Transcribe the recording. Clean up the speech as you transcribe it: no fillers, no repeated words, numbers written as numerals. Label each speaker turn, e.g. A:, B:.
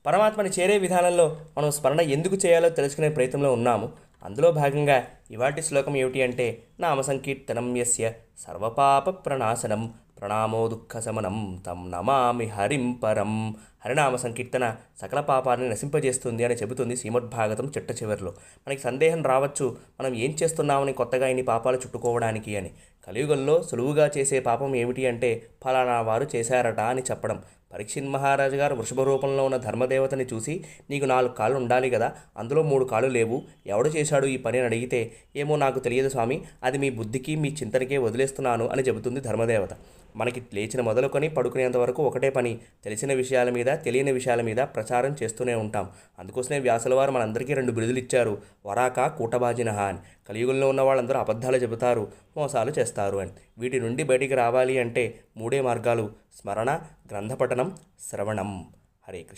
A: పరమాత్మని చేరే విధానంలో మనం స్మరణ ఎందుకు చేయాలో తెలుసుకునే ప్రయత్నంలో ఉన్నాము. అందులో భాగంగా ఇవాటి శ్లోకం ఏమిటి అంటే, నామ సంకీర్తనం యస్య సర్వపాప ప్రణాశనం ప్రణామో దుఃఖశమనం తం నమామి హరిం పరం. హరినామ సంకీర్తన సకల పాపాన్ని నశింపజేస్తుంది అని చెబుతుంది శ్రీమద్భాగవతం చిట్ట చివరిలో. మనకి సందేహం రావచ్చు, మనం ఏం చేస్తున్నామని కొత్తగా ఇన్ని పాపాలు చుట్టుకోవడానికి అని. కలియుగంలో సులువుగా చేసే పాపం ఏమిటి అంటే, ఫలానా వారు చేశారట అని చెప్పడం. పరీక్షిత్ మహారాజు గారు వృషభ రూపంలో ఉన్న ధర్మదేవతని చూసి, నీకు 4 కాళ్ళు ఉండాలి కదా, అందులో 3 కాళ్ళు లేవు, ఎవడు చేశాడు ఈ పని అని అడిగితే, ఏమో నాకు తెలియదు స్వామి, అది మీ బుద్ధికి మీ చింతనకే వదిలేస్తున్నాను అని చెబుతుంది ధర్మదేవత. మనకి లేచిన మొదలుకొని పడుకునేంత వరకు ఒకటే పని, తెలిసిన విషయాల మీద తెలియని విషయాల మీద ప్రచారం చేస్తూనే ఉంటాం. అందుకోసమే వ్యాసుల వారు మనందరికీ 2 బిరుదులు ఇచ్చారు, వరాక కూటబాజినహ అని. కలియుగంలో ఉన్న వాళ్ళందరూ అబద్ధాలు చెబుతారు, మోసాలు చేస్తారు అని. వీటి నుండి బయటికి రావాలి అంటే 3 మార్గాలు: స్మరణ, గ్రంథపఠనం, శ్రవణం. హరే కృష్ణ.